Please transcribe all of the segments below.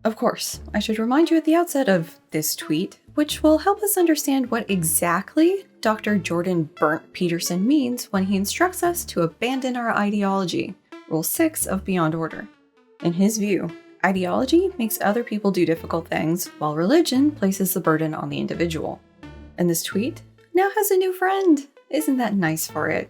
Of course, I should remind you at the outset of this tweet, which will help us understand what exactly Dr. Jordan Bernt Peterson means when he instructs us to abandon our ideology, Rule 6 of Beyond Order. In his view, ideology makes other people do difficult things, while religion places the burden on the individual. And this tweet now has a new friend. Isn't that nice for it?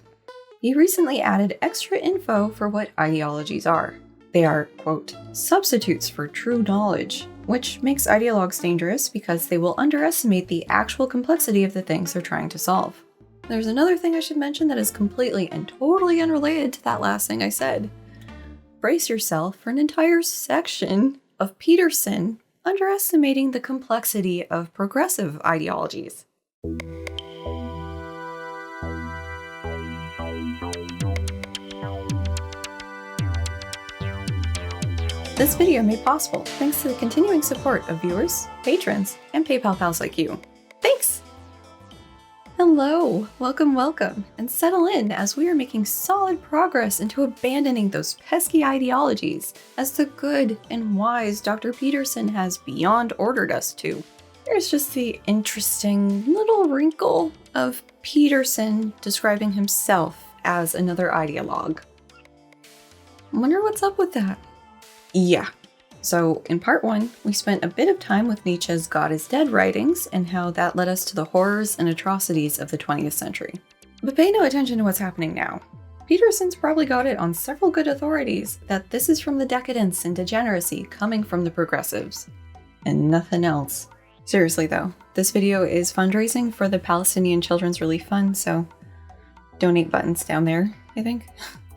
He recently added extra info for what ideologies are. They are, quote, substitutes for true knowledge, which makes ideologues dangerous because they will underestimate the actual complexity of the things they're trying to solve. There's another thing I should mention that is completely and totally unrelated to that last thing I said. Brace yourself for an entire section of Peterson underestimating the complexity of progressive ideologies. This video made possible thanks to the continuing support of viewers, patrons, and PayPal pals like you. Thanks! Hello, welcome, and settle in as we are making solid progress into abandoning those pesky ideologies as the good and wise Dr. Peterson has beyond ordered us to. There's just the interesting little wrinkle of Peterson describing himself as another ideologue. I wonder what's up with that. Yeah, so in part 1, we spent a bit of time with Nietzsche's God is Dead writings and how that led us to the horrors and atrocities of the 20th century. But pay no attention to what's happening now. Peterson's probably got it on several good authorities that this is from the decadence and degeneracy coming from the progressives. And nothing else. Seriously though, this video is fundraising for the Palestinian Children's Relief Fund, so donate buttons down there, I think.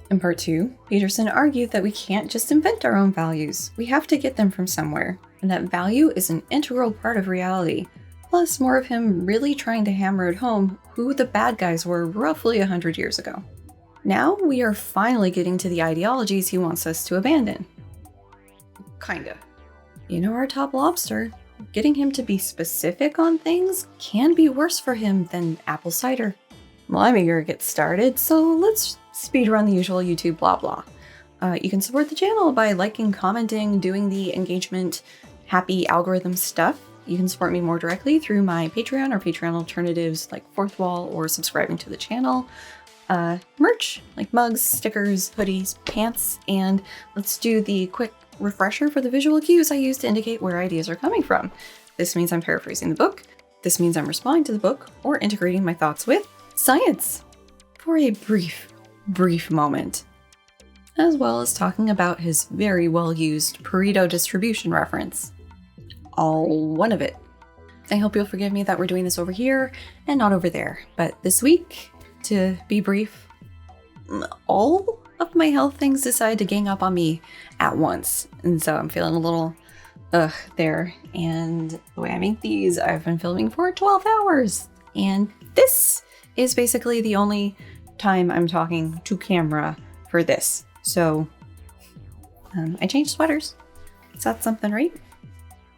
In part 2, Peterson argued that we can't just invent our own values, we have to get them from somewhere, and that value is an integral part of reality, plus more of him really trying to hammer it home who the bad guys were roughly 100 years ago. Now we are finally getting to the ideologies he wants us to abandon. Kinda. You know our top lobster, getting him to be specific on things can be worse for him than apple cider. Well, I'm eager to get started, so let's speedrun the usual YouTube blah blah. You can support the channel by liking, commenting, doing the engagement, happy algorithm stuff. You can support me more directly through my Patreon or Patreon alternatives like Fourth Wall or subscribing to the channel. Merch, like mugs, stickers, hoodies, pants, and let's do the quick refresher for the visual cues I use to indicate where ideas are coming from. This means I'm paraphrasing the book. This means I'm responding to the book or integrating my thoughts with science for a brief moment, as well as talking about his very well-used Pareto distribution reference. All one of it. I hope you'll forgive me that we're doing this over here and not over there, but this week, to be brief, all of my health things decided to gang up on me at once, and so I'm feeling a little there. And the way I make these, I've been filming for 12 hours, and this is basically the only time I'm talking to camera for this. So I changed sweaters. Is that something, right?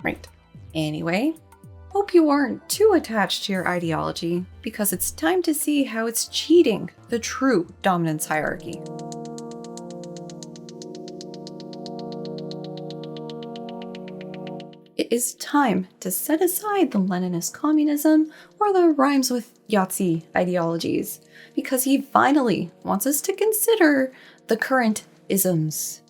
Right. Anyway, hope you aren't too attached to your ideology because it's time to see how it's cheating the true dominance hierarchy. It is time to set aside the Leninist communism or the rhymes with Yahtzee ideologies, because he finally wants us to consider the current isms.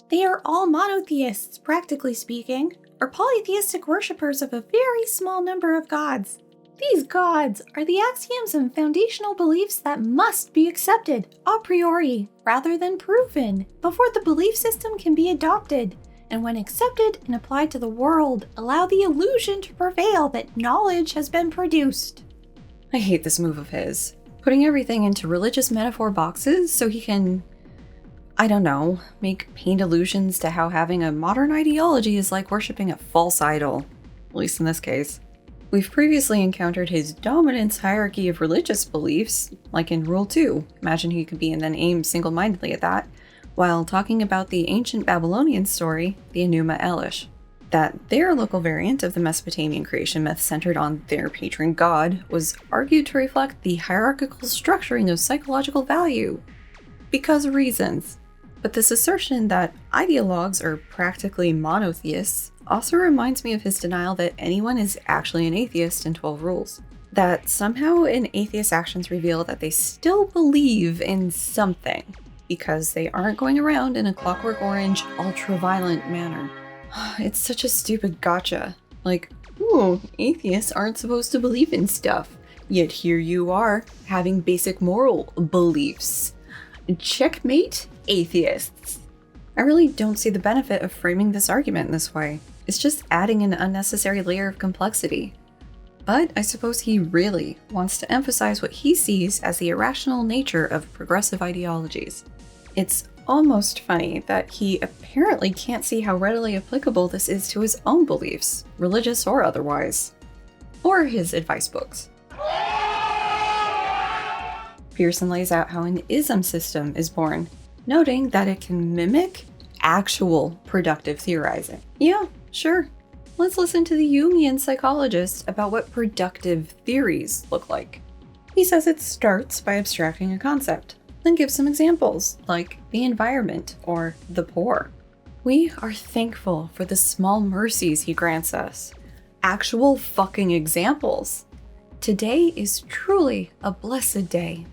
They are all monotheists, practically speaking, or polytheistic worshippers of a very small number of gods. These gods are the axioms and foundational beliefs that must be accepted a priori, rather than proven, before the belief system can be adopted. And when accepted and applied to the world, allow the illusion to prevail that knowledge has been produced. I hate this move of his. Putting everything into religious metaphor boxes so he can, I don't know, make paint allusions to how having a modern ideology is like worshipping a false idol, at least in this case. We've previously encountered his dominance hierarchy of religious beliefs, like in Rule 2, imagine he could be and then aim single-mindedly at that, while talking about the ancient Babylonian story, the Enuma Elish. That their local variant of the Mesopotamian creation myth centered on their patron god was argued to reflect the hierarchical structuring of psychological value, because of reasons. But this assertion that ideologues are practically monotheists also reminds me of his denial that anyone is actually an atheist in 12 Rules. That somehow an atheist's actions reveal that they still believe in something, because they aren't going around in a Clockwork Orange, ultra-violent manner. It's such a stupid gotcha. Like, ooh, atheists aren't supposed to believe in stuff. Yet here you are, having basic moral beliefs. Checkmate, atheists. I really don't see the benefit of framing this argument in this way. It's just adding an unnecessary layer of complexity. But I suppose he really wants to emphasize what he sees as the irrational nature of progressive ideologies. It's almost funny that he apparently can't see how readily applicable this is to his own beliefs, religious or otherwise. Or his advice books. Peterson lays out how an ism system is born, noting that it can mimic actual productive theorizing. Yeah, sure. Let's listen to the Jungian psychologist about what productive theories look like. He says it starts by abstracting a concept, then gives some examples, like the environment or the poor. We are thankful for the small mercies he grants us. Actual fucking examples. Today is truly a blessed day.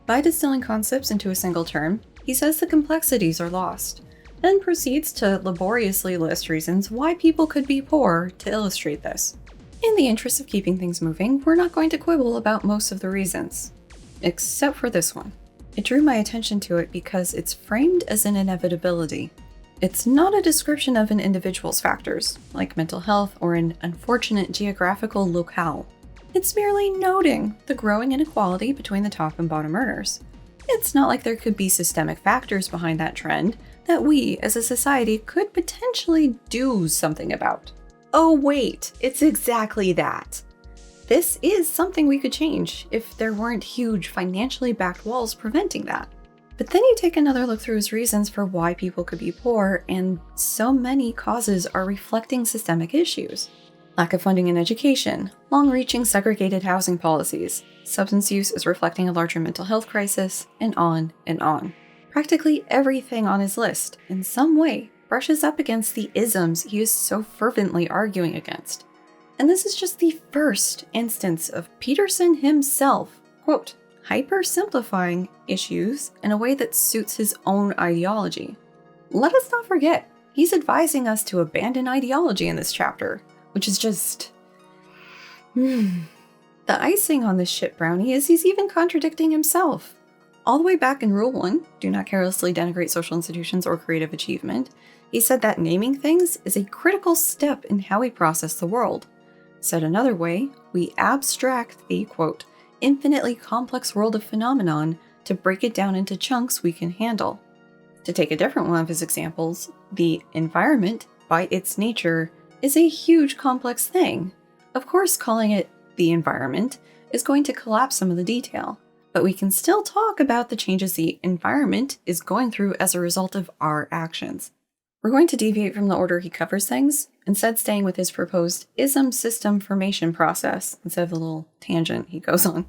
By distilling concepts into a single term, he says the complexities are lost, then proceeds to laboriously list reasons why people could be poor to illustrate this. In the interest of keeping things moving, we're not going to quibble about most of the reasons. Except for this one. It drew my attention to it because it's framed as an inevitability. It's not a description of an individual's factors, like mental health or an unfortunate geographical locale. It's merely noting the growing inequality between the top and bottom earners. It's not like there could be systemic factors behind that trend that we, as a society, could potentially do something about. Oh wait, it's exactly that. This is something we could change if there weren't huge financially backed walls preventing that. But then you take another look through his reasons for why people could be poor, and so many causes are reflecting systemic issues. Lack of funding in education, long-reaching segregated housing policies, substance use is reflecting a larger mental health crisis, and on and on. Practically everything on his list, in some way, brushes up against the isms he is so fervently arguing against. And this is just the first instance of Peterson himself, quote, hyper-simplifying issues in a way that suits his own ideology. Let us not forget, he's advising us to abandon ideology in this chapter, which is just... The icing on this shit brownie is he's even contradicting himself. All the way back in Rule 1, do not carelessly denigrate social institutions or creative achievement, he said that naming things is a critical step in how we process the world. Said another way, we abstract the, quote, infinitely complex world of phenomenon to break it down into chunks we can handle. To take a different one of his examples, the environment, by its nature, is a huge complex thing. Of course, calling it the environment is going to collapse some of the detail, but we can still talk about the changes the environment is going through as a result of our actions. We're going to deviate from the order he covers things, instead staying with his proposed ism system formation process instead of the little tangent he goes on.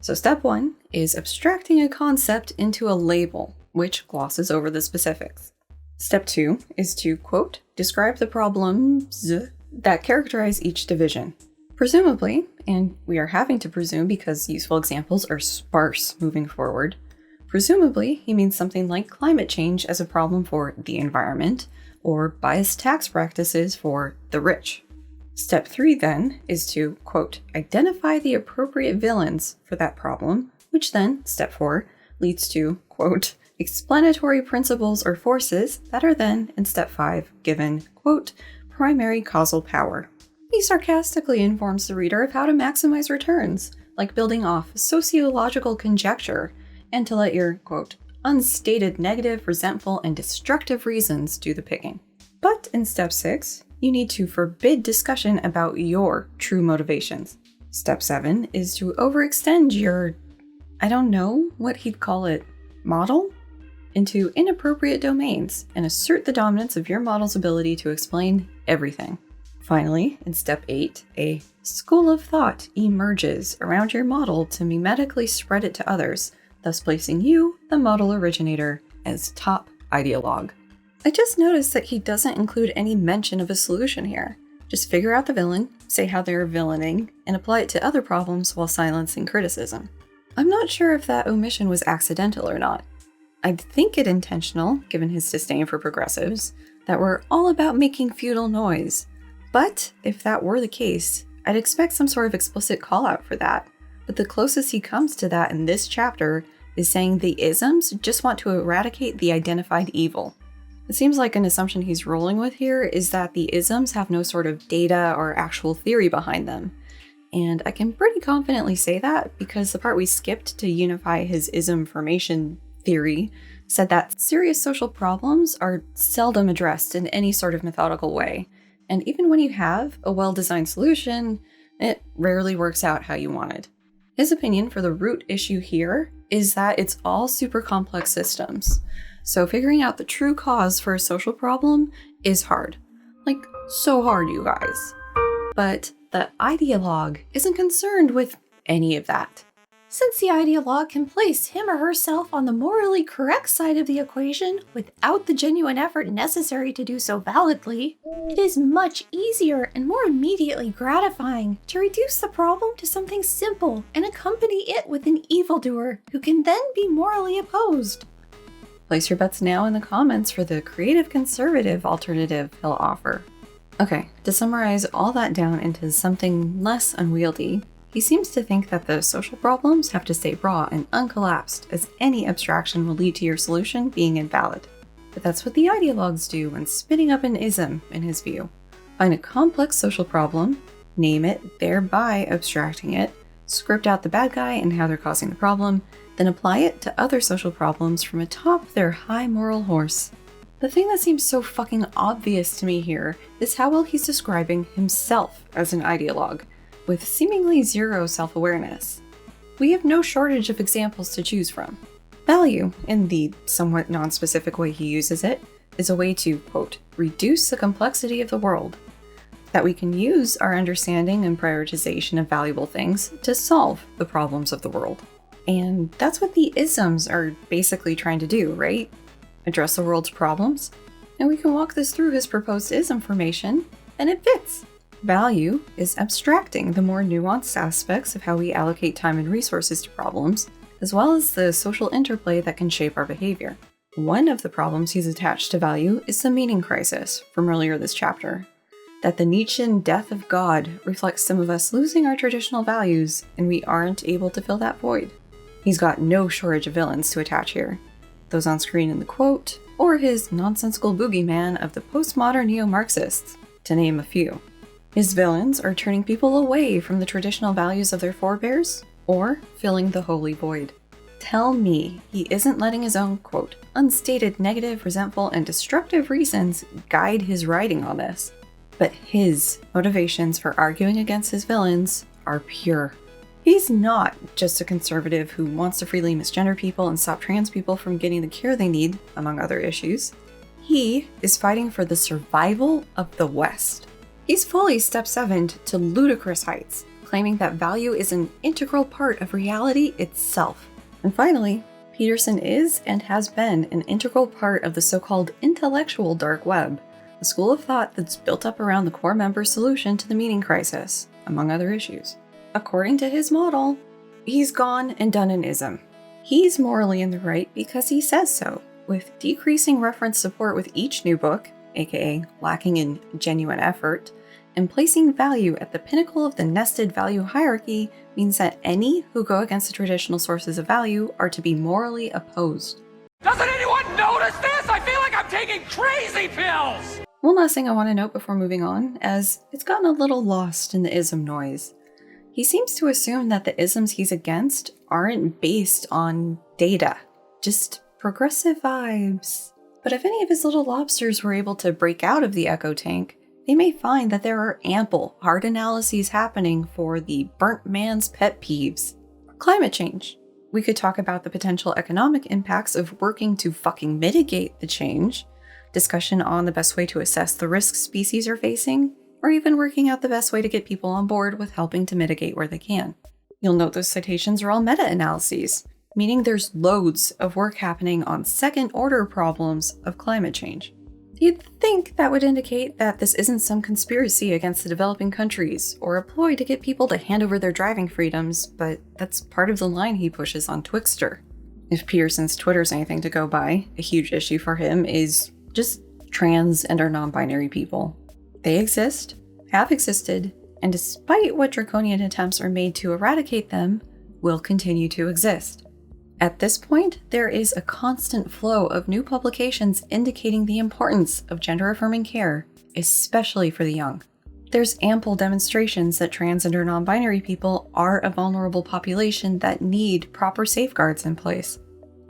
So step 1 is abstracting a concept into a label, which glosses over the specifics. Step 2 is to, quote, describe the problems that characterize each division. Presumably, and we are having to presume because useful examples are sparse moving forward, presumably he means something like climate change as a problem for the environment, or biased tax practices for the rich. Step 3 then is to, quote, identify the appropriate villains for that problem, which then, step 4, leads to, quote, explanatory principles or forces that are then, in step 5, given, quote, primary causal power. He sarcastically informs the reader of how to maximize returns, like building off sociological conjecture, and to let your, quote, unstated negative, resentful, and destructive reasons do the picking. But in step 6, you need to forbid discussion about your true motivations. Step 7 is to overextend your, I don't know what he'd call it, model? Into inappropriate domains and assert the dominance of your model's ability to explain everything. Finally, in step 8, a school of thought emerges around your model to mimetically spread it to others, thus placing you, the model originator, as top ideologue. I just noticed that he doesn't include any mention of a solution here. Just figure out the villain, say how they're villaining, and apply it to other problems while silencing criticism. I'm not sure if that omission was accidental or not. I'd think it intentional, given his disdain for progressives, that we're all about making futile noise. But if that were the case, I'd expect some sort of explicit call-out for that. But the closest he comes to that in this chapter is saying the isms just want to eradicate the identified evil. It seems like an assumption he's rolling with here is that the isms have no sort of data or actual theory behind them. And I can pretty confidently say that because the part we skipped to unify his ism formation theory said that serious social problems are seldom addressed in any sort of methodical way. And even when you have a well-designed solution, it rarely works out how you wanted. His opinion for the root issue here is that it's all super complex systems. So figuring out the true cause for a social problem is hard. Like, so hard, you guys. But the ideologue isn't concerned with any of that. Since the ideologue can place him or herself on the morally correct side of the equation without the genuine effort necessary to do so validly, it is much easier and more immediately gratifying to reduce the problem to something simple and accompany it with an evildoer who can then be morally opposed. Place your bets now in the comments for the creative conservative alternative he'll offer. Okay, to summarize all that down into something less unwieldy, he seems to think that the social problems have to stay raw and uncollapsed, as any abstraction will lead to your solution being invalid. But that's what the ideologues do when spinning up an ism, in his view. Find a complex social problem, name it, thereby abstracting it, script out the bad guy and how they're causing the problem, then apply it to other social problems from atop their high moral horse. The thing that seems so fucking obvious to me here is how well he's describing himself as an ideologue, with seemingly zero self-awareness. We have no shortage of examples to choose from. Value, in the somewhat non-specific way he uses it, is a way to, quote, reduce the complexity of the world. That we can use our understanding and prioritization of valuable things to solve the problems of the world. And that's what the isms are basically trying to do, right? Address the world's problems. And we can walk this through his proposed ism formation, and it fits. Value is abstracting the more nuanced aspects of how we allocate time and resources to problems, as well as the social interplay that can shape our behavior. One of the problems he's attached to value is the meaning crisis from earlier this chapter. That the Nietzschean death of God reflects some of us losing our traditional values, and we aren't able to fill that void. He's got no shortage of villains to attach here. Those on screen in the quote, or his nonsensical boogeyman of the postmodern neo-Marxists, to name a few. His villains are turning people away from the traditional values of their forebears, or filling the holy void. Tell me he isn't letting his own, quote, unstated negative, resentful, and destructive reasons guide his writing on this. But his motivations for arguing against his villains are pure. He's not just a conservative who wants to freely misgender people and stop trans people from getting the care they need, among other issues. He is fighting for the survival of the West. He's fully step 7'd to ludicrous heights, claiming that value is an integral part of reality itself. And finally, Peterson is and has been an integral part of the so-called intellectual dark web, a school of thought that's built up around the core member's solution to the meaning crisis, among other issues. According to his model, he's gone and done an ism. He's morally in the right because he says so, with decreasing reference support with each new book, aka lacking in genuine effort, and placing value at the pinnacle of the nested value hierarchy means that any who go against the traditional sources of value are to be morally opposed. Doesn't anyone notice this? I feel like I'm taking crazy pills! One last thing I want to note before moving on, as it's gotten a little lost in the ism noise. He seems to assume that the isms he's against aren't based on data, just progressive vibes. But if any of his little lobsters were able to break out of the echo tank, they may find that there are ample hard analyses happening for the burnt man's pet peeves. Climate change. We could talk about the potential economic impacts of working to fucking mitigate the change, discussion on the best way to assess the risks species are facing, or even working out the best way to get people on board with helping to mitigate where they can. You'll note those citations are all meta-analyses. meaning there's loads of work happening on second-order problems of climate change. You'd think that would indicate that this isn't some conspiracy against the developing countries or a ploy to get people to hand over their driving freedoms, but that's part of the line he pushes on Twixter. If Peterson's Twitter's anything to go by, a huge issue for him is just trans and or non-binary people. They exist, have existed, and despite what draconian attempts are made to eradicate them, will continue to exist. At this point, there is a constant flow of new publications indicating the importance of gender-affirming care, especially for the young. There's ample demonstrations that trans and or non-binary people are a vulnerable population that need proper safeguards in place.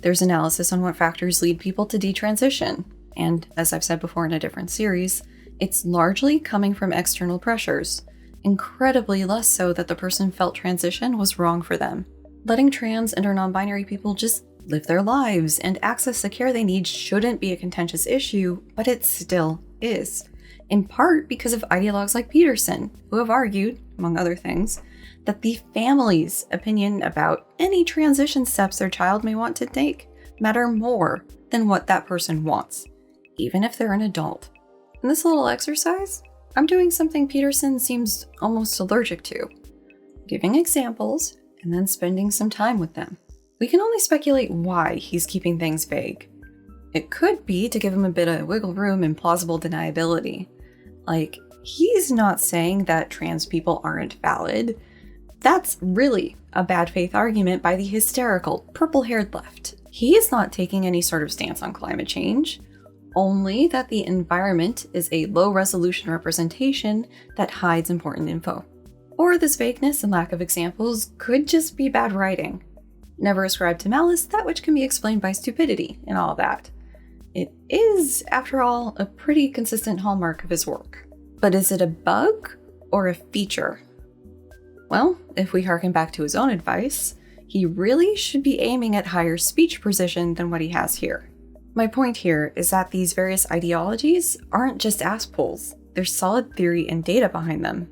There's analysis on what factors lead people to detransition, and as I've said before in a different series, it's largely coming from external pressures, incredibly less so that the person felt transition was wrong for them. Letting trans and or non-binary people just live their lives and access the care they need shouldn't be a contentious issue, but it still is. In part because of ideologues like Peterson, who have argued, among other things, that the family's opinion about any transition steps their child may want to take matter more than what that person wants, even if they're an adult. In this little exercise, I'm doing something Peterson seems almost allergic to, giving examples and then spending some time with them. We can only speculate why he's keeping things vague. It could be to give him a bit of wiggle room and plausible deniability. Like, he's not saying that trans people aren't valid. That's really a bad faith argument by the hysterical, purple-haired left. He is not taking any sort of stance on climate change, only that the environment is a low-resolution representation that hides important info. Or this vagueness and lack of examples could just be bad writing. Never ascribe to malice that which can be explained by stupidity and all that. It is, after all, a pretty consistent hallmark of his work. But is it a bug or a feature? Well, if we harken back to his own advice, he really should be aiming at higher speech precision than what he has here. My point here is that these various ideologies aren't just ass pulls, there's solid theory and data behind them.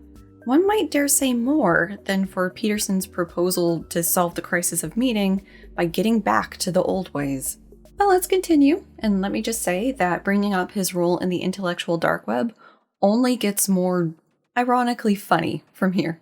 One might dare say more than for Peterson's proposal to solve the crisis of meaning by getting back to the old ways. But let's continue, and let me just say that bringing up his role in the intellectual dark web only gets more ironically funny from here.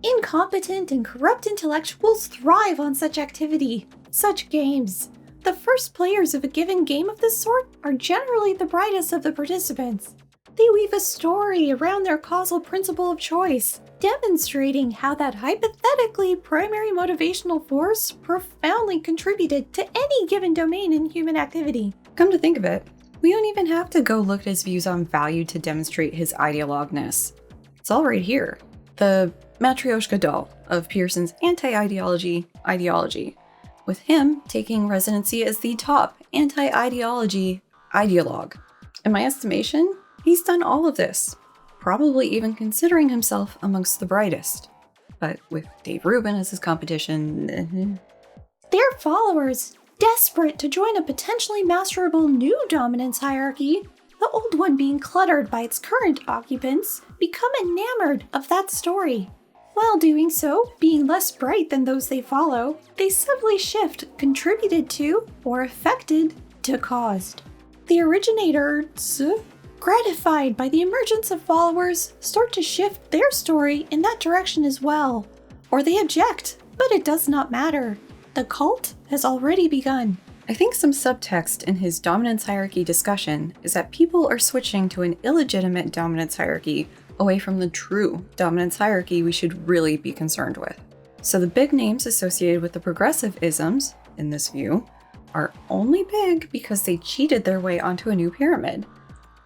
Incompetent and corrupt intellectuals thrive on such activity, such games. The first players of a given game of this sort are generally the brightest of the participants. They weave a story around their causal principle of choice, demonstrating how that hypothetically primary motivational force profoundly contributed to any given domain in human activity. Come to think of it, we don't even have to go look at his views on value to demonstrate his ideologness. It's all right here. The Matryoshka doll of Peterson's anti-ideology ideology, with him taking residency as the top anti-ideology ideologue. In my estimation, he's done all of this, probably even considering himself amongst the brightest. But with Dave Rubin as his competition, Their followers, desperate to join a potentially masterable new dominance hierarchy, the old one being cluttered by its current occupants, become enamored of that story. While doing so, being less bright than those they follow, they subtly shift contributed to, or affected, to caused. The originators, gratified by the emergence of followers, start to shift their story in that direction as well. Or they object, but it does not matter. The cult has already begun. I think some subtext in his dominance hierarchy discussion is that people are switching to an illegitimate dominance hierarchy away from the true dominance hierarchy we should really be concerned with. So the big names associated with the progressive isms, in this view, are only big because they cheated their way onto a new pyramid.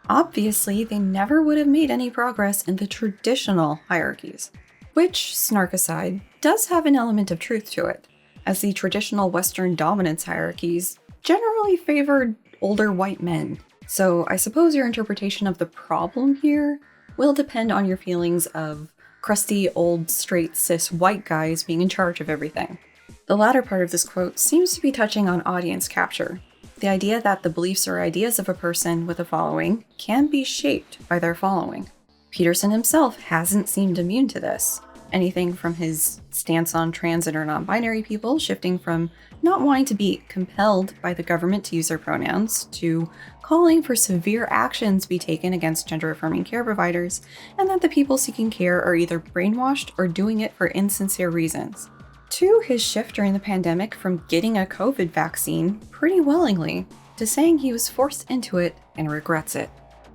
Obviously, they never would have made any progress in the traditional hierarchies, which, snark aside, does have an element of truth to it, as the traditional Western dominance hierarchies generally favored older white men. So I suppose your interpretation of the problem here will depend on your feelings of crusty, old, straight, cis white guys being in charge of everything. The latter part of this quote seems to be touching on audience capture, the idea that the beliefs or ideas of a person with a following can be shaped by their following. Peterson himself hasn't seemed immune to this. Anything from his stance on trans and or non-binary people, shifting from not wanting to be compelled by the government to use their pronouns, to calling for severe actions be taken against gender-affirming care providers, and that the people seeking care are either brainwashed or doing it for insincere reasons. To his shift during the pandemic from getting a COVID vaccine pretty willingly to saying he was forced into it and regrets it.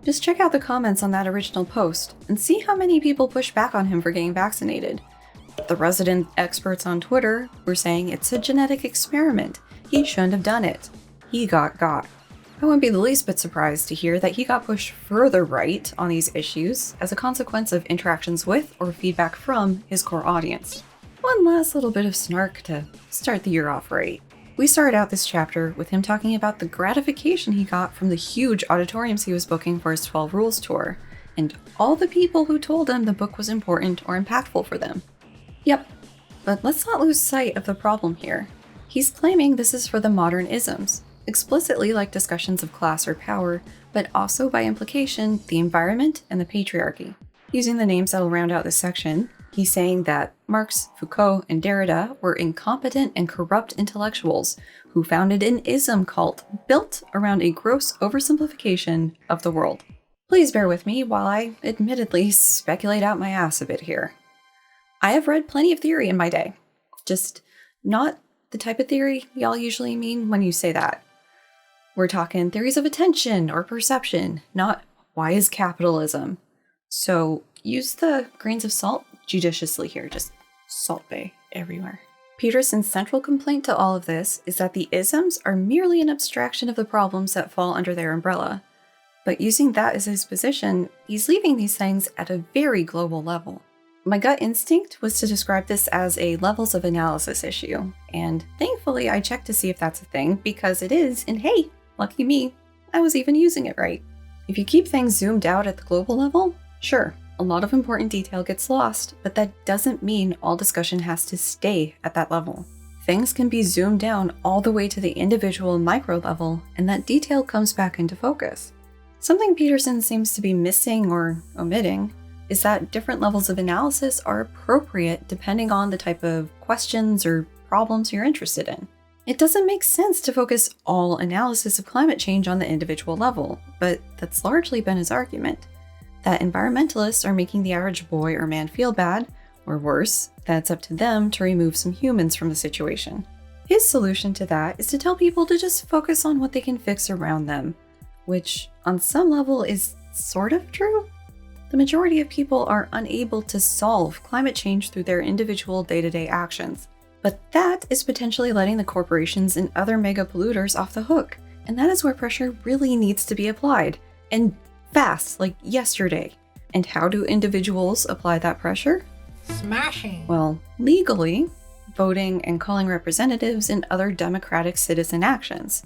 Just check out the comments on that original post and see how many people push back on him for getting vaccinated. The resident experts on Twitter were saying it's a genetic experiment. He shouldn't have done it. He got. I wouldn't be the least bit surprised to hear that he got pushed further right on these issues as a consequence of interactions with or feedback from his core audience. One last little bit of snark to start the year off right. We started out this chapter with him talking about the gratification he got from the huge auditoriums he was booking for his 12 Rules tour, and all the people who told him the book was important or impactful for them. Yep, but let's not lose sight of the problem here. He's claiming this is for the modern isms, explicitly like discussions of class or power, but also by implication, the environment and the patriarchy. Using the names that'll round out this section, he's saying that Marx, Foucault, and Derrida were incompetent and corrupt intellectuals who founded an ism cult built around a gross oversimplification of the world. Please bear with me while I admittedly speculate out my ass a bit here. I have read plenty of theory in my day, just not the type of theory y'all usually mean when you say that. We're talking theories of attention or perception, not why is capitalism. So use the grains of salt judiciously here, just Salt Bay everywhere. Peterson's central complaint to all of this is that the isms are merely an abstraction of the problems that fall under their umbrella. But using that as his position, he's leaving these things at a very global level. My gut instinct was to describe this as a levels of analysis issue, and thankfully I checked to see if that's a thing, because it is, and hey, lucky me, I was even using it right. If you keep things zoomed out at the global level, sure, a lot of important detail gets lost, but that doesn't mean all discussion has to stay at that level. Things can be zoomed down all the way to the individual micro level, and that detail comes back into focus. Something Peterson seems to be missing or omitting is that different levels of analysis are appropriate depending on the type of questions or problems you're interested in. It doesn't make sense to focus all analysis of climate change on the individual level, but that's largely been his argument. That environmentalists are making the average boy or man feel bad, or worse, that it's up to them to remove some humans from the situation. His solution to that is to tell people to just focus on what they can fix around them, which on some level is sort of true. The majority of people are unable to solve climate change through their individual day-to-day actions. But that is potentially letting the corporations and other mega polluters off the hook, and that is where pressure really needs to be applied, and fast, like yesterday. And how do individuals apply that pressure? Smashing! Well, legally, voting and calling representatives and other democratic citizen actions.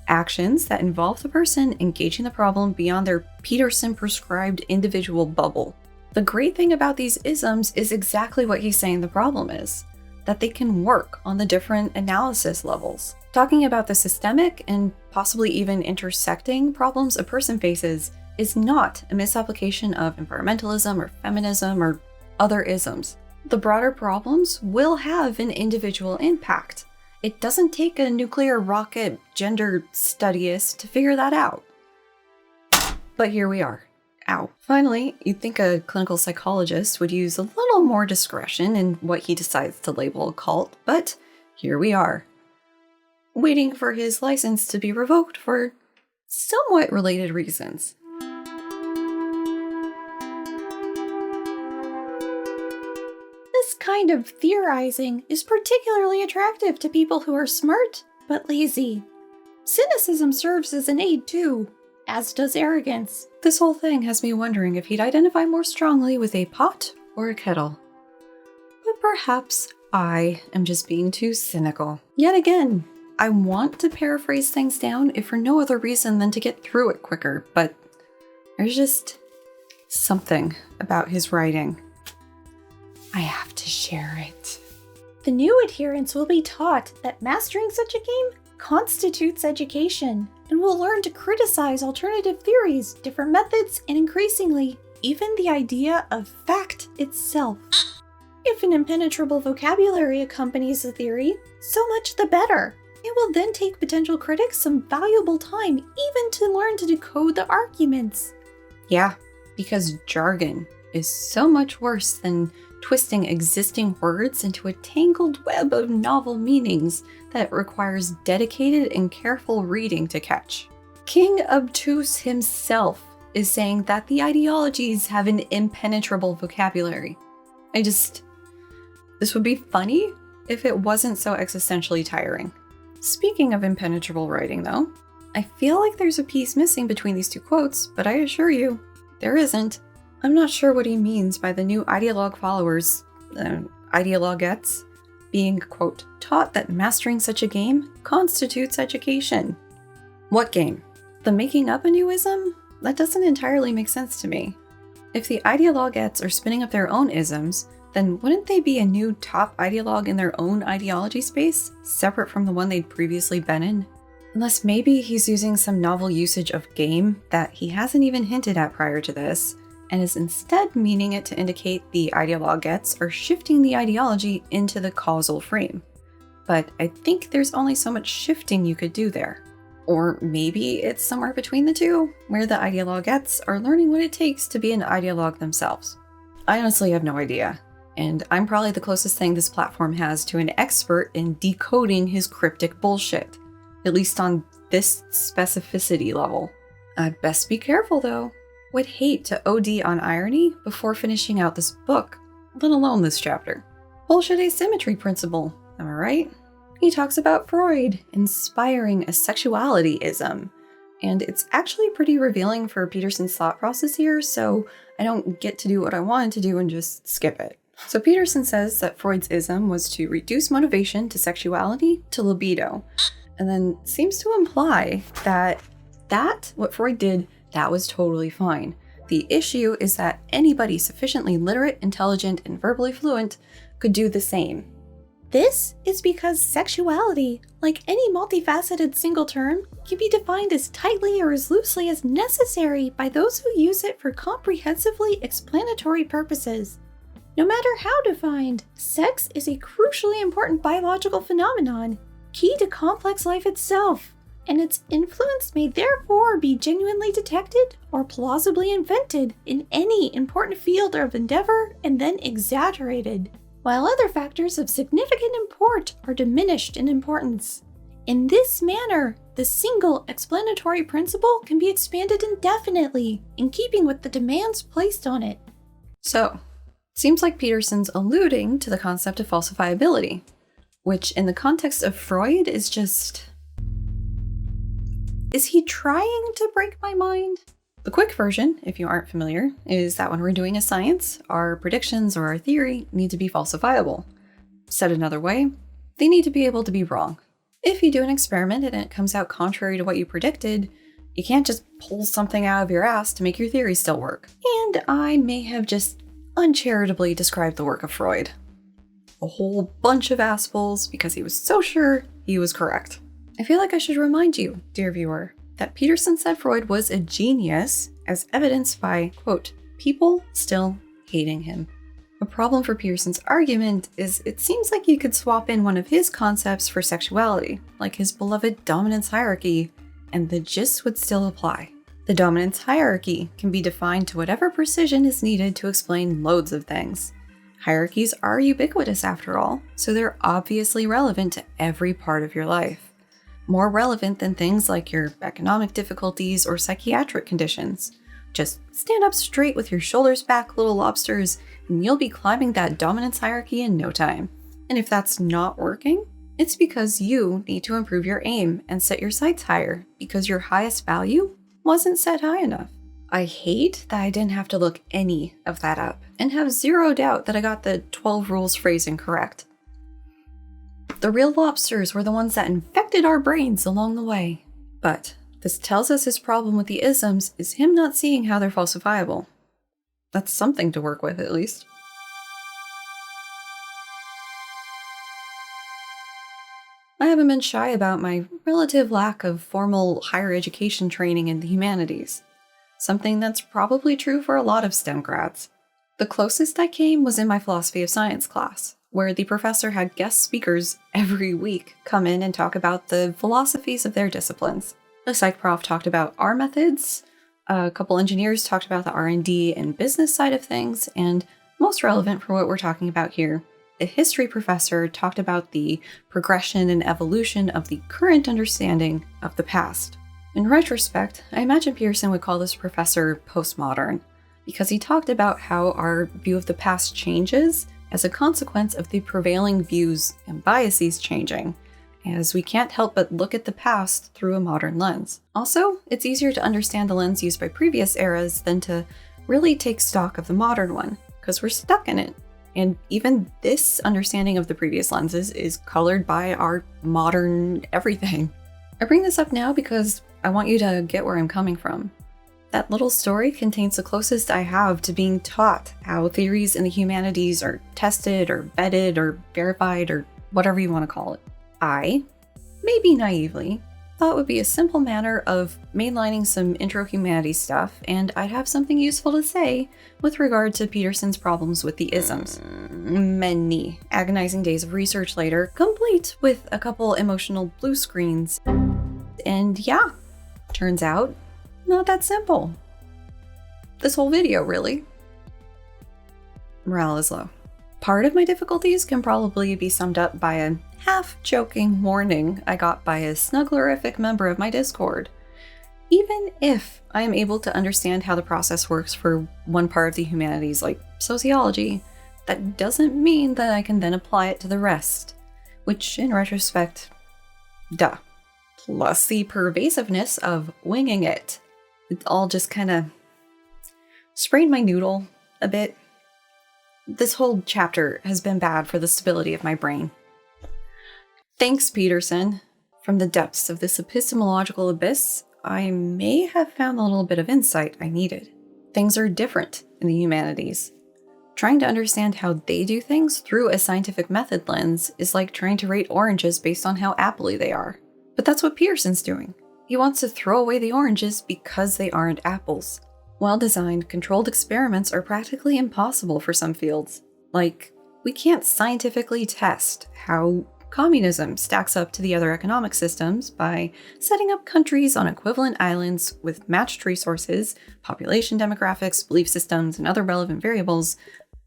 Actions that involve the person engaging the problem beyond their Peterson-prescribed individual bubble. The great thing about these isms is exactly what he's saying the problem is, that they can work on the different analysis levels. Talking about the systemic and possibly even intersecting problems a person faces is not a misapplication of environmentalism or feminism or other isms. The broader problems will have an individual impact. It doesn't take a nuclear rocket gender studyist to figure that out. But here we are. Ow. Finally, you'd think a clinical psychologist would use a little more discretion in what he decides to label a cult, but here we are. Waiting for his license to be revoked for somewhat related reasons. This kind of theorizing is particularly attractive to people who are smart but lazy. Cynicism serves as an aid too, as does arrogance. This whole thing has me wondering if he'd identify more strongly with a pot or a kettle. But perhaps I am just being too cynical. Yet again, I want to paraphrase things down if for no other reason than to get through it quicker, but there's just something about his writing. I have to share it. The new adherents will be taught that mastering such a game constitutes education, and will learn to criticize alternative theories, different methods, and increasingly, even the idea of fact itself. If an impenetrable vocabulary accompanies the theory, so much the better. It will then take potential critics some valuable time even to learn to decode the arguments. Yeah, because jargon is so much worse than twisting existing words into a tangled web of novel meanings that requires dedicated and careful reading to catch. King Obtuse himself is saying that the ideologies have an impenetrable vocabulary. This would be funny if it wasn't so existentially tiring. Speaking of impenetrable writing, though, I feel like there's a piece missing between these two quotes, but I assure you, there isn't. I'm not sure what he means by the new ideologue followers, ideologuettes, being, quote, taught that mastering such a game constitutes education. What game? The making up a new ism? That doesn't entirely make sense to me. If the ideologuettes are spinning up their own isms, then wouldn't they be a new top ideologue in their own ideology space, separate from the one they'd previously been in? Unless maybe he's using some novel usage of game that he hasn't even hinted at prior to this, and is instead meaning it to indicate the ideologuettes are shifting the ideology into the causal frame. But I think there's only so much shifting you could do there. Or maybe it's somewhere between the two, where the ideologuettes are learning what it takes to be an ideologue themselves. I honestly have no idea. And I'm probably the closest thing this platform has to an expert in decoding his cryptic bullshit, at least on this specificity level. I'd best be careful though. Would hate to OD on irony before finishing out this book, let alone this chapter. Bullshit asymmetry principle, am I right? He talks about Freud inspiring a sexuality-ism, and it's actually pretty revealing for Peterson's thought process here, so I don't get to do what I wanted to do and just skip it. So Peterson says that Freud's ism was to reduce motivation to sexuality to libido, and then seems to imply that what Freud did, that was totally fine. The issue is that anybody sufficiently literate, intelligent, and verbally fluent could do the same. This is because sexuality, like any multifaceted single term, can be defined as tightly or as loosely as necessary by those who use it for comprehensively explanatory purposes. No matter how defined, sex is a crucially important biological phenomenon, key to complex life itself, and its influence may therefore be genuinely detected or plausibly invented in any important field of endeavor and then exaggerated, while other factors of significant import are diminished in importance. In this manner, the single explanatory principle can be expanded indefinitely, in keeping with the demands placed on it. So, seems like Peterson's alluding to the concept of falsifiability, which in the context of Freud is just... Is he trying to break my mind? The quick version, if you aren't familiar, is that when we're doing a science, our predictions or our theory need to be falsifiable. Said another way, they need to be able to be wrong. If you do an experiment and it comes out contrary to what you predicted, you can't just pull something out of your ass to make your theory still work. And I may have just uncharitably described the work of Freud. A whole bunch of asspulls because he was so sure he was correct. I feel like I should remind you, dear viewer, that Peterson said Freud was a genius, as evidenced by, quote, people still hating him. A problem for Peterson's argument is it seems like you could swap in one of his concepts for sexuality, like his beloved dominance hierarchy, and the gist would still apply. The dominance hierarchy can be defined to whatever precision is needed to explain loads of things. Hierarchies are ubiquitous after all, so they're obviously relevant to every part of your life. More relevant than things like your economic difficulties or psychiatric conditions. Just stand up straight with your shoulders back, little lobsters, and you'll be climbing that dominance hierarchy in no time. And if that's not working, it's because you need to improve your aim and set your sights higher, because your highest value wasn't set high enough. I hate that I didn't have to look any of that up, and have zero doubt that I got the 12 rules phrasing correct. The real lobsters were the ones that infected our brains along the way. But this tells us his problem with the isms is him not seeing how they're falsifiable. That's something to work with, at least. I haven't been shy about my relative lack of formal higher education training in the humanities. Something that's probably true for a lot of STEM grads. The closest I came was in my philosophy of science class, where the professor had guest speakers every week come in and talk about the philosophies of their disciplines. The psych prof talked about our methods, a couple engineers talked about the R&D and business side of things, and most relevant for what we're talking about here, the history professor talked about the progression and evolution of the current understanding of the past. In retrospect, I imagine Peterson would call this professor postmodern, because he talked about how our view of the past changes as a consequence of the prevailing views and biases changing, as we can't help but look at the past through a modern lens. Also, it's easier to understand the lens used by previous eras than to really take stock of the modern one, because we're stuck in it. And even this understanding of the previous lenses is colored by our modern everything. I bring this up now because I want you to get where I'm coming from. That little story contains the closest I have to being taught how theories in the humanities are tested or vetted or verified or whatever you want to call it. I, maybe naively, thought it would be a simple matter of mainlining some intro humanities stuff, and I'd have something useful to say with regard to Peterson's problems with the isms. Many agonizing days of research later, complete with a couple emotional blue screens. And yeah, turns out, not that simple. This whole video, really. Morale is low. Part of my difficulties can probably be summed up by a half-joking warning I got by a snugglerific member of my Discord. Even if I am able to understand how the process works for one part of the humanities, like sociology, that doesn't mean that I can then apply it to the rest, which in retrospect, duh. Plus the pervasiveness of winging it. It all just kind of sprained my noodle a bit. This whole chapter has been bad for the stability of my brain. Thanks, Peterson. From the depths of this epistemological abyss, I may have found a little bit of insight I needed. Things are different in the humanities. Trying to understand how they do things through a scientific method lens is like trying to rate oranges based on how appley they are. But that's what Peterson's doing. He wants to throw away the oranges because they aren't apples. Well-designed, controlled experiments are practically impossible for some fields. Like, we can't scientifically test how communism stacks up to the other economic systems by setting up countries on equivalent islands with matched resources, population demographics, belief systems, and other relevant variables,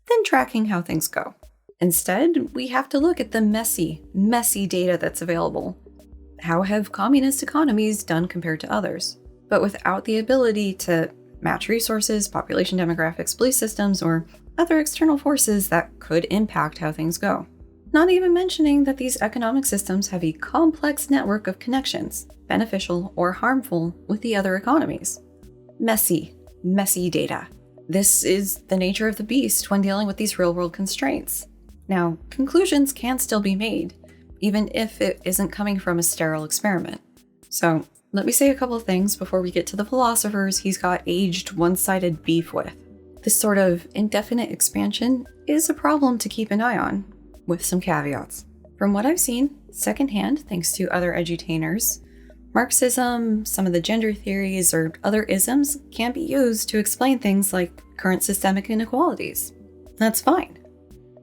then tracking how things go. Instead, we have to look at the messy data that's available. How have communist economies done compared to others? But without the ability to match resources, population demographics, belief systems, or other external forces that could impact how things go. Not even mentioning that these economic systems have a complex network of connections, beneficial or harmful, with the other economies. Messy data. This is the nature of the beast when dealing with these real-world constraints. Now, conclusions can still be made, even if it isn't coming from a sterile experiment. So, let me say a couple of things before we get to the philosophers he's got aged one-sided beef with. This sort of indefinite expansion is a problem to keep an eye on, with some caveats. From what I've seen, secondhand, thanks to other edutainers, Marxism, some of the gender theories, or other isms can be used to explain things like current systemic inequalities. That's fine.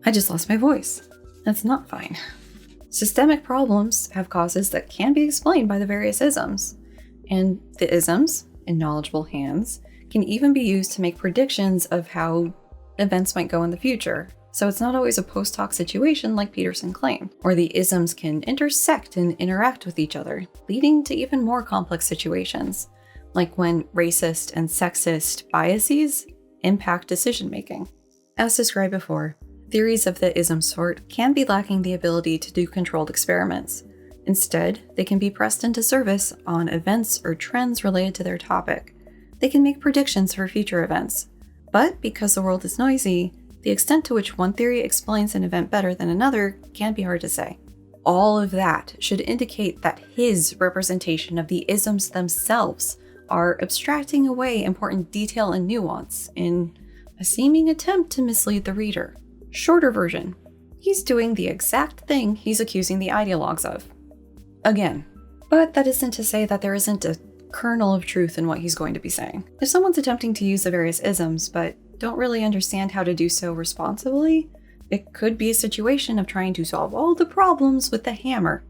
I just lost my voice. That's not fine. Systemic problems have causes that can be explained by the various isms, and the isms, in knowledgeable hands, can even be used to make predictions of how events might go in the future. So it's not always a post hoc situation like Peterson claimed, or the isms can intersect and interact with each other, leading to even more complex situations, like when racist and sexist biases impact decision making. As described before, theories of the ism sort can be lacking the ability to do controlled experiments. Instead, they can be pressed into service on events or trends related to their topic. They can make predictions for future events. But because the world is noisy, the extent to which one theory explains an event better than another can be hard to say. All of that should indicate that his representation of the isms themselves are abstracting away important detail and nuance in a seeming attempt to mislead the reader. Shorter version, he's doing the exact thing he's accusing the ideologues of. Again. But that isn't to say that there isn't a kernel of truth in what he's going to be saying. If someone's attempting to use the various isms, but don't really understand how to do so responsibly, it could be a situation of trying to solve all the problems with the hammer.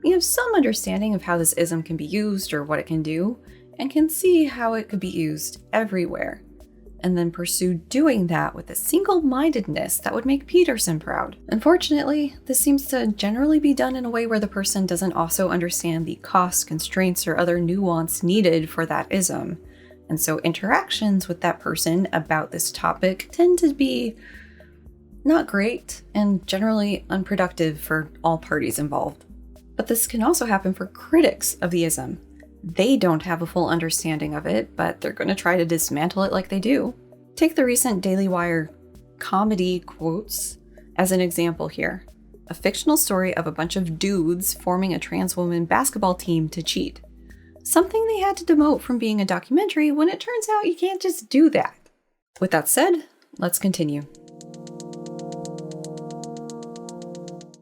You have some understanding of how this ism can be used or what it can do, and can see how it could be used everywhere, and then pursue doing that with a single-mindedness that would make Peterson proud. Unfortunately, this seems to generally be done in a way where the person doesn't also understand the costs, constraints, or other nuance needed for that ism, and so interactions with that person about this topic tend to be not great and generally unproductive for all parties involved. But this can also happen for critics of the ism. They don't have a full understanding of it, but they're going to try to dismantle it like they do. Take the recent Daily Wire comedy quotes as an example here. A fictional story of a bunch of dudes forming a trans woman basketball team to cheat. Something they had to demote from being a documentary when it turns out you can't just do that. With that said, let's continue.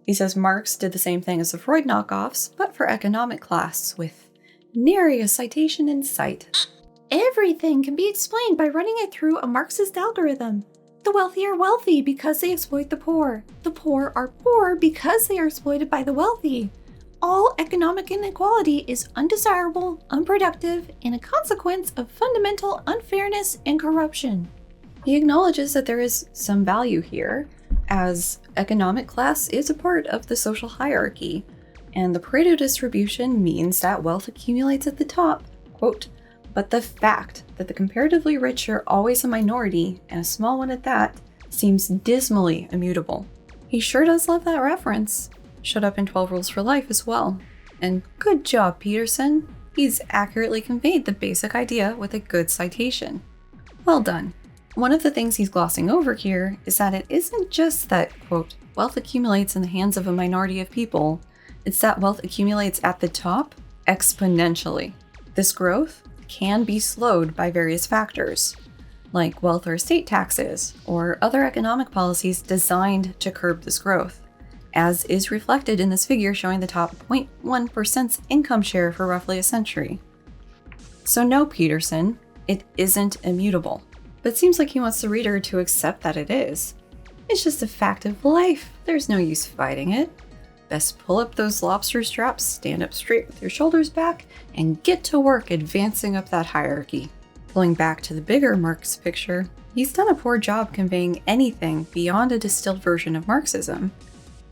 He says Marx did the same thing as the Freud knockoffs, but for economic class, with nary a citation in sight. Everything can be explained by running it through a Marxist algorithm. The wealthy are wealthy because they exploit the poor. The poor are poor because they are exploited by the wealthy. All economic inequality is undesirable, unproductive, and a consequence of fundamental unfairness and corruption. He acknowledges that there is some value here, as economic class is a part of the social hierarchy, and the Pareto distribution means that wealth accumulates at the top, quote, but the fact that the comparatively rich are always a minority, and a small one at that, seems dismally immutable. He sure does love that reference. Showed up in 12 Rules for Life as well. And good job, Peterson. He's accurately conveyed the basic idea with a good citation. Well done. One of the things he's glossing over here is that it isn't just that, quote, wealth accumulates in the hands of a minority of people, it's that wealth accumulates at the top exponentially. This growth can be slowed by various factors, like wealth or estate taxes, or other economic policies designed to curb this growth, as is reflected in this figure showing the top 0.1%'s income share for roughly a century. So no, Peterson, it isn't immutable. But it seems like he wants the reader to accept that it is. It's just a fact of life. There's no use fighting it. Best pull up those lobster straps, stand up straight with your shoulders back, and get to work advancing up that hierarchy. Pulling back to the bigger Marx picture, he's done a poor job conveying anything beyond a distilled version of Marxism.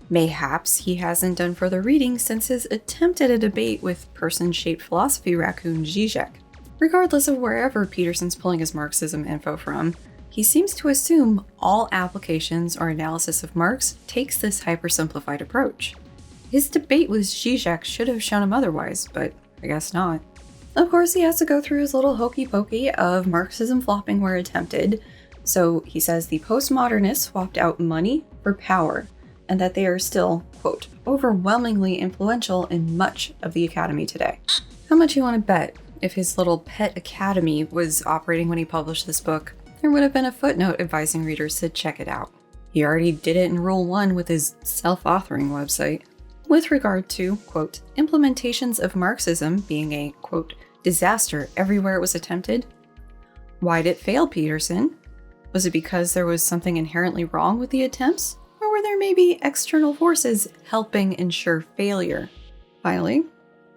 Mayhaps he hasn't done further reading since his attempt at a debate with person-shaped philosophy raccoon Zizek. Regardless of wherever Peterson's pulling his Marxism info from, he seems to assume all applications or analysis of Marx takes this hypersimplified approach. His debate with Zizek should have shown him otherwise, but I guess not. Of course, he has to go through his little hokey pokey of Marxism flopping where attempted, so he says the postmodernists swapped out money for power, and that they are still, quote, overwhelmingly influential in much of the academy today. How much you want to bet? If his little pet academy was operating when he published this book, there would have been a footnote advising readers to check it out. He already did it in Rule 1 with his self-authoring website. With regard to, quote, implementations of Marxism being a, quote, disaster everywhere it was attempted. Why'd it fail, Peterson? Was it because there was something inherently wrong with the attempts? Or were there maybe external forces helping ensure failure? Finally,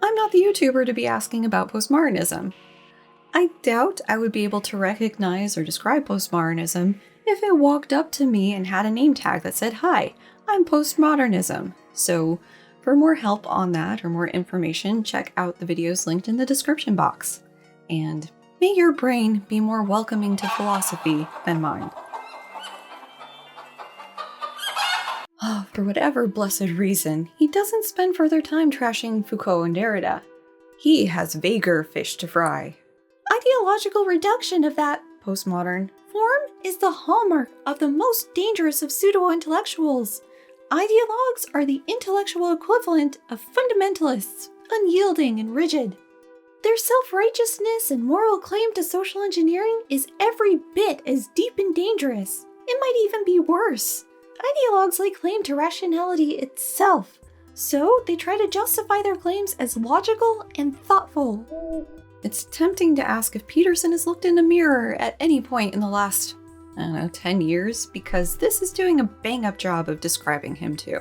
I'm not the YouTuber to be asking about postmodernism. I doubt I would be able to recognize or describe postmodernism if it walked up to me and had a name tag that said, "Hi, I'm postmodernism." So for more help on that or more information, check out the videos linked in the description box. And may your brain be more welcoming to philosophy than mine. For whatever blessed reason, he doesn't spend further time trashing Foucault and Derrida. He has vaguer fish to fry. Ideological reduction of that postmodern form is the hallmark of the most dangerous of pseudo-intellectuals. Ideologues are the intellectual equivalent of fundamentalists, unyielding and rigid. Their self-righteousness and moral claim to social engineering is every bit as deep and dangerous. It might even be worse. Ideologues lay claim to rationality itself, so they try to justify their claims as logical and thoughtful. It's tempting to ask if Peterson has looked in a mirror at any point in the last, 10 years, because this is doing a bang-up job of describing him too.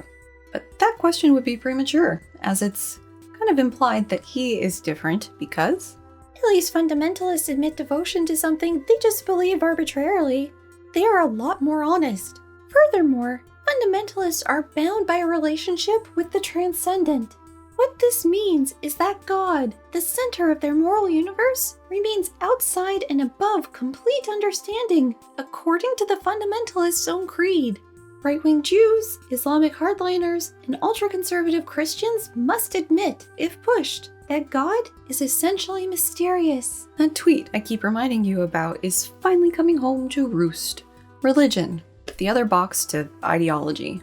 But that question would be premature, as it's kind of implied that he is different because At least fundamentalists admit devotion to something they just believe arbitrarily. They are a lot more honest. Furthermore, fundamentalists are bound by a relationship with the transcendent. What this means is that God, the center of their moral universe, remains outside and above complete understanding, according to the fundamentalists' own creed. Right-wing Jews, Islamic hardliners, and ultra-conservative Christians must admit, if pushed, that God is essentially mysterious. that tweet I keep reminding you about is finally coming home to roost. Religion, the other box to ideology.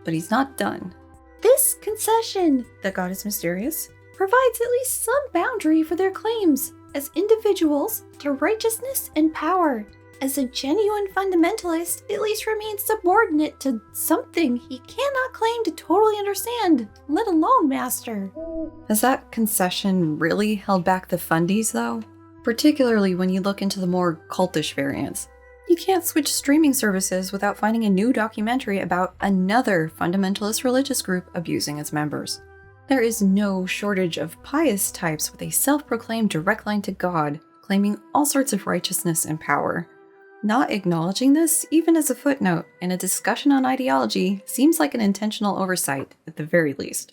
But he's not done. This concession That God is mysterious? provides at least some boundary for their claims as individuals to righteousness and power. As a genuine fundamentalist, at least remains subordinate to something he cannot claim to totally understand, let alone master. Has that concession really held back the fundies, though? Particularly when you look into the more cultish variants. You can't switch streaming services without finding a new documentary about another fundamentalist religious group abusing its members. There is no shortage of pious types with a self-proclaimed direct line to God, claiming all sorts of righteousness and power. Not acknowledging this, even as a footnote in a discussion on ideology, seems like an intentional oversight, at the very least.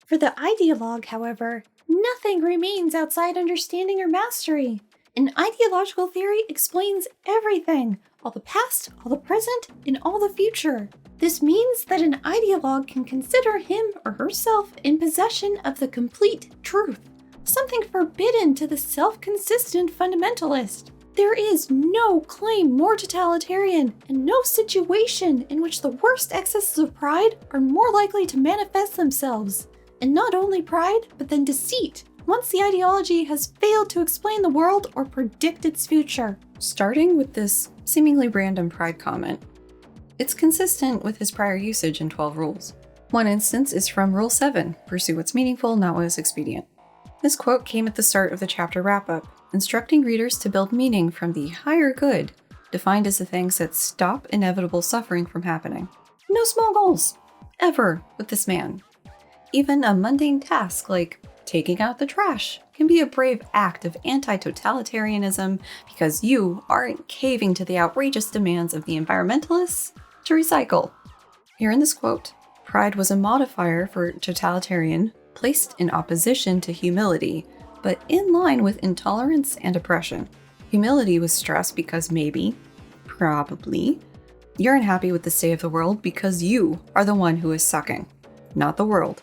For the ideologue, however, nothing remains outside understanding or mastery. An ideological theory explains everything, all the past, all the present, and all the future. This means that an ideologue can consider him or herself in possession of the complete truth, something forbidden to the self-consistent fundamentalist. There is no claim more totalitarian, and no situation in which the worst excesses of pride are more likely to manifest themselves. And not only pride, but then deceit, once the ideology has failed to explain the world or predict its future. Starting with this seemingly random pride comment, it's consistent with his prior usage in 12 Rules. One instance is from Rule 7, pursue what's meaningful, not what is expedient. This quote came at the start of the chapter wrap-up, instructing readers to build meaning from the higher good, defined as the things that stop inevitable suffering from happening. No small goals, ever, with this man. Even a mundane task like taking out the trash can be a brave act of anti-totalitarianism because you aren't caving to the outrageous demands of the environmentalists to recycle. Here in this quote, pride was a modifier for totalitarian, placed in opposition to humility, but in line with intolerance and oppression. Humility was stressed because maybe, probably, you're unhappy with the state of the world because you are the one who is sucking, not the world.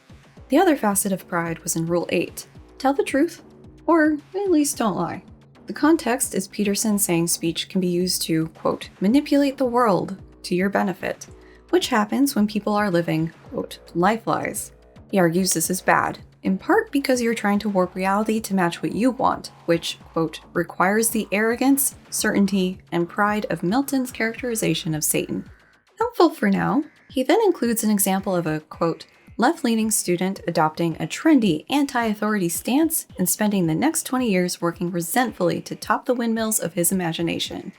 The other facet of pride was in Rule 8. Tell the truth, or at least don't lie. The context is Peterson saying speech can be used to, quote, manipulate the world to your benefit, which happens when people are living, quote, life lies. He argues this is bad, in part because you're trying to warp reality to match what you want, which, quote, requires the arrogance, certainty, and pride of Milton's characterization of Satan. Helpful for now, he then includes an example of a, quote, left-leaning student adopting a trendy anti-authority stance and spending the next 20 years working resentfully to top the windmills of his imagination.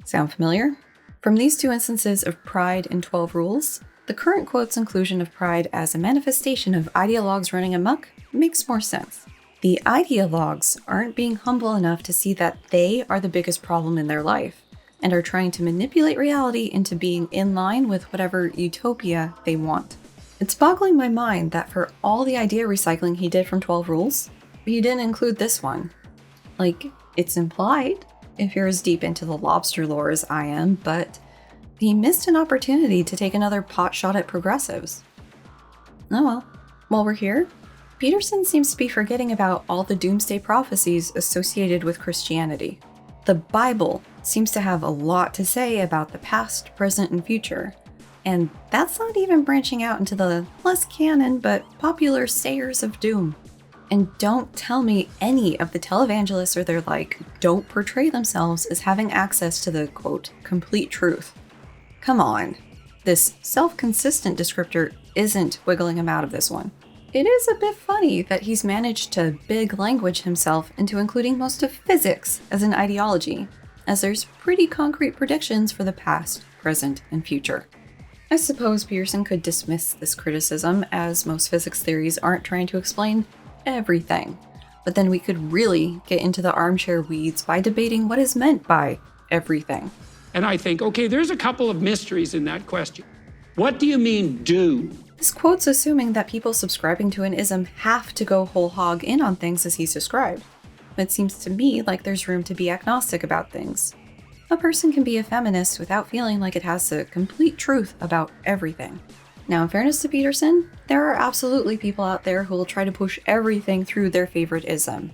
Sound familiar? From these two instances of pride in 12 Rules, the current quote's inclusion of pride as a manifestation of ideologues running amok makes more sense. The ideologues aren't being humble enough to see that they are the biggest problem in their life, and are trying to manipulate reality into being in line with whatever utopia they want. It's boggling my mind that for all the idea recycling he did from 12 Rules, he didn't include this one. Like, it's implied, if you're as deep into the lobster lore as I am, but he missed an opportunity to take another pot shot at progressives. Oh well. While we're here, Peterson seems to be forgetting about all the doomsday prophecies associated with Christianity. The Bible seems to have a lot to say about the past, present, and future. And that's not even branching out into the less canon but popular sayers of doom. And don't tell me any of the televangelists or their like don't portray themselves as having access to the, quote, complete truth. Come on. This self-consistent descriptor isn't wiggling him out of this one. It is a bit funny that he's managed to big language himself into including most of physics as an ideology, as there's pretty concrete predictions for the past, present, and future. I suppose Peterson could dismiss this criticism, as most physics theories aren't trying to explain everything, but then we could really get into the armchair weeds by debating what is meant by everything. And I think, okay, there's a couple of mysteries in that question. What do you mean, do? This quote's assuming that people subscribing to an ism have to go whole hog in on things as he's described. It seems to me like there's room to be agnostic about things. A person can be a feminist without feeling like it has the complete truth about everything. Now, in fairness to Peterson, there are absolutely people out there who will try to push everything through their favorite ism.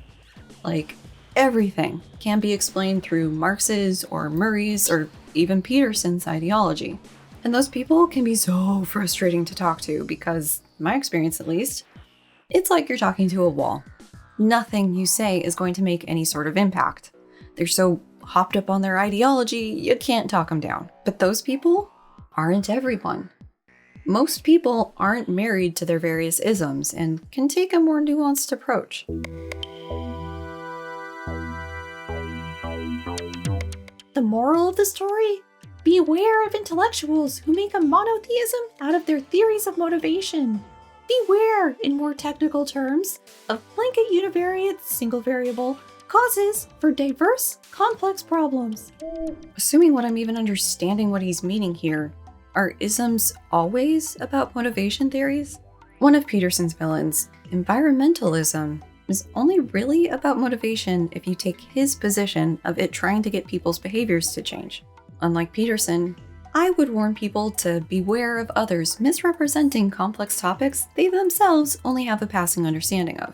Like, everything can be explained through Marx's or Murray's or even Peterson's ideology. And those people can be so frustrating to talk to because, in my experience at least, it's like you're talking to a wall. Nothing you say is going to make any sort of impact. They're so hopped up on their ideology, you can't talk them down. But those people aren't everyone. Most people aren't married to their various isms and can take a more nuanced approach. The moral of the story? Beware of intellectuals who make a monotheism out of their theories of motivation. Beware, in more technical terms, of blanket univariate single variable causes for diverse, complex problems. Assuming what I'm even understanding what he's meaning here, are isms always about motivation theories? One of Peterson's villains, environmentalism, is only really about motivation if you take his position of it trying to get people's behaviors to change. Unlike Peterson, I would warn people to beware of others misrepresenting complex topics they themselves only have a passing understanding of.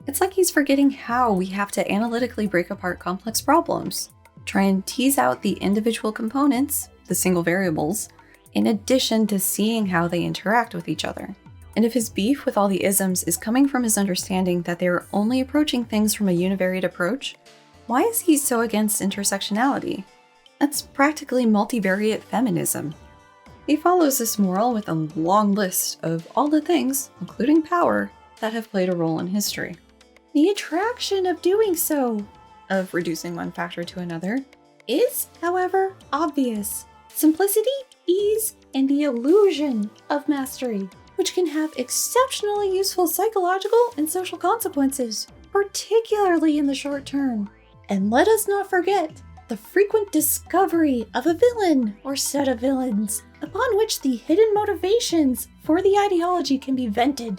It's like he's forgetting how we have to analytically break apart complex problems, try and tease out the individual components, the single variables, in addition to seeing how they interact with each other. And if his beef with all the isms is coming from his understanding that they are only approaching things from a univariate approach, why is he so against intersectionality? That's practically multivariate feminism. He follows this moral with a long list of all the things, including power, that have played a role in history. The attraction of doing so, Of reducing one factor to another, is, however, obvious. Simplicity, ease, and the illusion of mastery, which can have exceptionally useful psychological and social consequences, particularly in the short term. And let us not forget the frequent discovery of a villain or set of villains, upon which the hidden motivations for the ideology can be vented.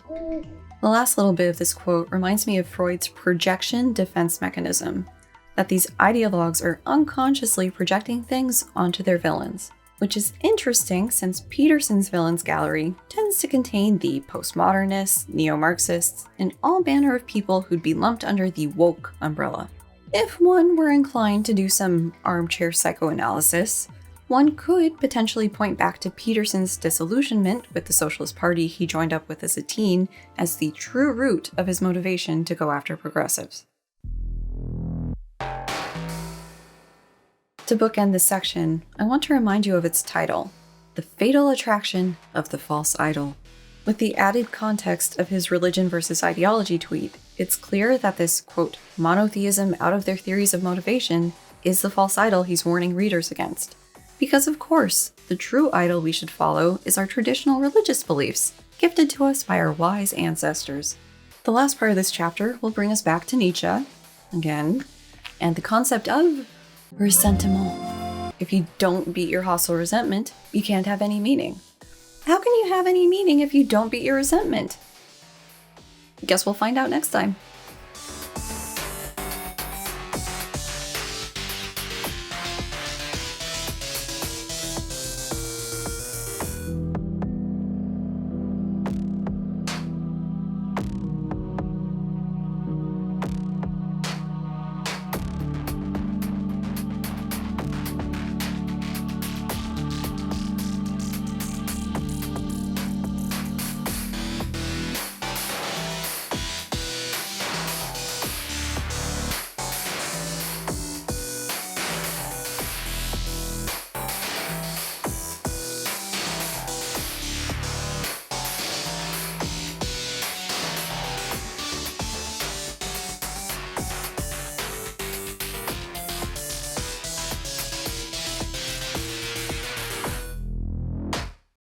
The last little bit of this quote reminds me of Freud's projection defense mechanism, that these ideologues are unconsciously projecting things onto their villains, which is interesting since Peterson's villains gallery tends to contain the postmodernists, neo-Marxists, and all manner of people who'd be lumped under the woke umbrella. If one were inclined to do some armchair psychoanalysis, one could potentially point back to Peterson's disillusionment with the Socialist Party he joined up with as a teen as the true root of his motivation to go after progressives. To bookend this section, I want to remind you of its title, The Fatal Attraction of the False Idol. With the added context of his religion versus ideology tweet, it's clear that this, quote, monotheism out of their theories of motivation is the false idol he's warning readers against. Because of course, the true idol we should follow is our traditional religious beliefs, gifted to us by our wise ancestors. The last part of this chapter will bring us back to Nietzsche, again, and the concept of ressentiment. If you don't beat your hostile resentment, you can't have any meaning. How can you have any meaning if you don't beat your resentment? Guess we'll find out next time.